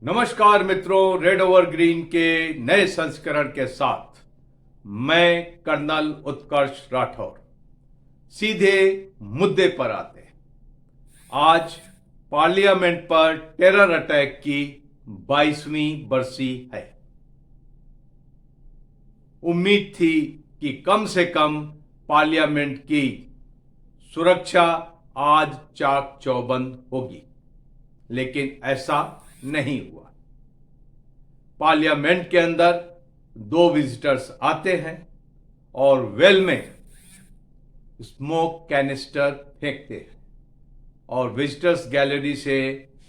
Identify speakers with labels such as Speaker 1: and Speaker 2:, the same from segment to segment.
Speaker 1: नमस्कार मित्रों, red over green के नए संस्करण के साथ मैं कर्नल उत्कर्ष राठौर सीधे मुद्दे पर आते हैं। आज पार्लियामेंट पर टेरर अटैक की 22वीं बरसी है। उम्मीद थी कि कम से कम पार्लियामेंट की सुरक्षा आज चाक चौबंद होगी, लेकिन ऐसा नहीं हुआ। पार्लियामेंट के अंदर 2 विजिटर्स आते हैं और वेल में स्मोक कैनिस्टर फेंकते हैं और विजिटर्स गैलरी से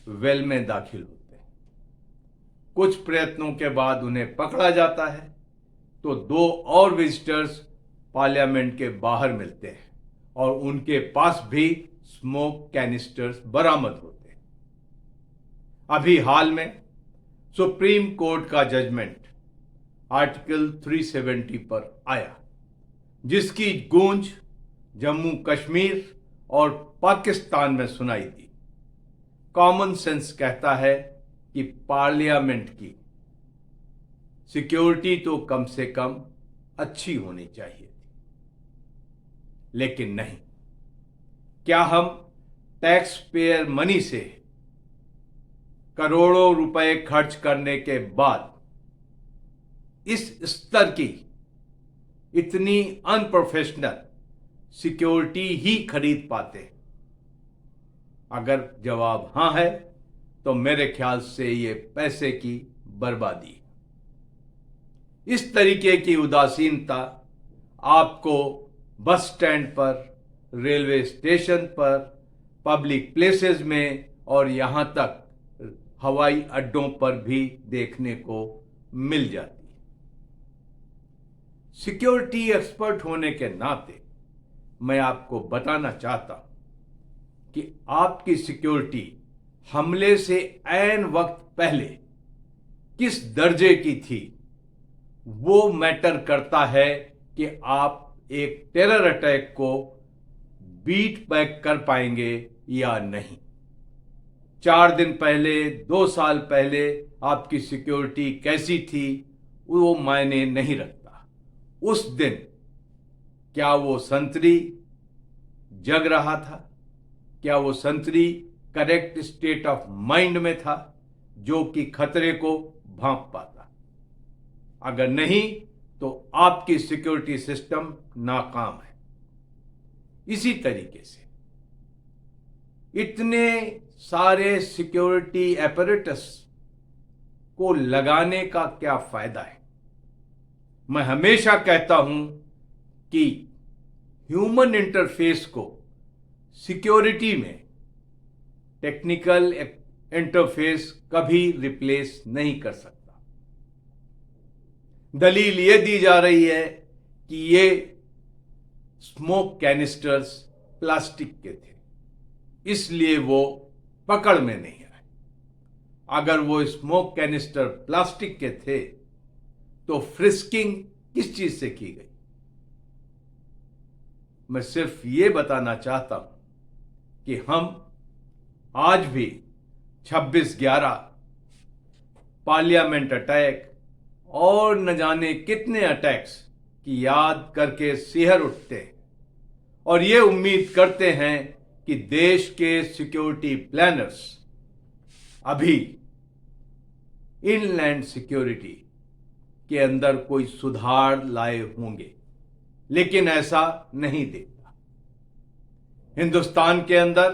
Speaker 1: वेल में दाखिल होते हैं। कुछ प्रयत्नों के बाद उन्हें पकड़ा जाता है तो 2 और विजिटर्स पार्लियामेंट के बाहर मिलते हैं और उनके पास भी स्मोक कैनिस्टर्स बरामद होते हैं। अभी हाल में सुप्रीम कोर्ट का जजमेंट आर्टिकल 370 पर आया, जिसकी गूंज जम्मू कश्मीर और पाकिस्तान में सुनाई दी। कॉमन सेंस कहता है कि पार्लियामेंट की सिक्योरिटी तो कम से कम अच्छी होनी चाहिए थी, लेकिन नहीं। क्या हम टैक्स पेयर मनी से करोड़ों रुपए खर्च करने के बाद इस स्तर की इतनी अनप्रोफेशनल सिक्योरिटी ही खरीद पाते हैं? अगर जवाब हां है तो मेरे ख्याल से ये पैसे की बर्बादी है। इस तरीके की उदासीनता आपको बस स्टैंड पर, रेलवे स्टेशन पर, पब्लिक प्लेसेस में और यहां तक हवाई अड्डों पर भी देखने को मिल जाती है। सिक्योरिटी एक्सपर्ट होने के नाते मैं आपको बताना चाहता हूं कि आपकी सिक्योरिटी हमले से ऐन वक्त पहले किस दर्जे की थी, वो मैटर करता है कि आप एक टेरर अटैक को बीट बैक कर पाएंगे या नहीं। 4 दिन पहले, 2 साल पहले आपकी सिक्योरिटी कैसी थी वो मायने नहीं रखता। उस दिन क्या वो संतरी जग रहा था? क्या वो संतरी करेक्ट स्टेट ऑफ माइंड में था जो कि खतरे को भांप पाता? अगर नहीं तो आपकी सिक्योरिटी सिस्टम नाकाम है। इसी तरीके से इतने सारे सिक्योरिटी एपरेटस को लगाने का क्या फायदा है? मैं हमेशा कहता हूं कि ह्यूमन इंटरफेस को सिक्योरिटी में टेक्निकल इंटरफेस कभी रिप्लेस नहीं कर सकता। दलील यह दी जा रही है कि ये स्मोक कैनिस्टर्स प्लास्टिक के थे, इसलिए वो पकड़ में नहीं आए। अगर वो स्मोक कैनिस्टर प्लास्टिक के थे तो फ्रिस्किंग किस चीज से की गई? मैं सिर्फ ये बताना चाहता हूं कि हम आज भी 26/11 पार्लियामेंट अटैक और न जाने कितने अटैक्स की याद करके सिहर उठते हैं और ये उम्मीद करते हैं कि देश के सिक्योरिटी प्लानर्स अभी इनलैंड सिक्योरिटी के अंदर कोई सुधार लाए होंगे, लेकिन ऐसा नहीं दिखता। हिंदुस्तान के अंदर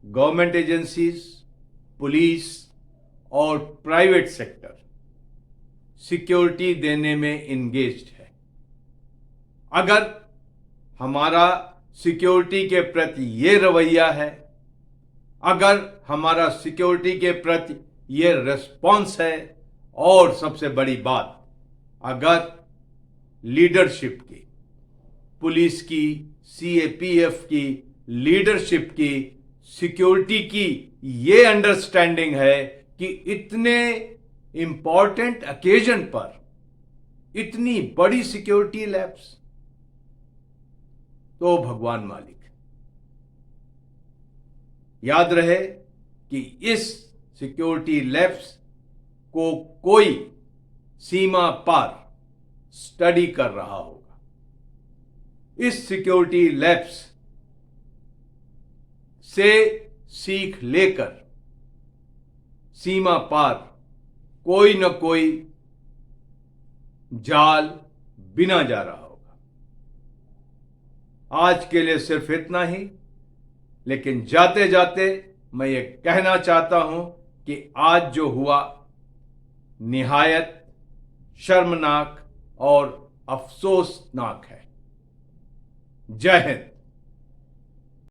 Speaker 1: गवर्नमेंट एजेंसीज, पुलिस और प्राइवेट सेक्टर सिक्योरिटी देने में इंगेज्ड है। अगर हमारा सिक्योरिटी के प्रति ये रवैया है, अगर हमारा सिक्योरिटी के प्रति ये रिस्पॉन्स है, और सबसे बड़ी बात, अगर लीडरशिप की, पुलिस की, सीएपीएफ की लीडरशिप की, सिक्योरिटी की ये अंडरस्टैंडिंग है कि इतने इंपॉर्टेंट ओकेजन पर इतनी बड़ी सिक्योरिटी लैब्स, तो भगवान मालिक। याद रहे कि इस सिक्योरिटी लैब्स को कोई सीमा पार स्टडी कर रहा होगा। इस सिक्योरिटी लैप्स से सीख लेकर सीमा पार कोई न कोई जाल बिना जा रहा होगा। आज के लिए सिर्फ इतना ही, लेकिन जाते जाते मैं ये कहना चाहता हूं कि आज जो हुआ निहायत शर्मनाक और अफसोसनाक है। जय हिंद।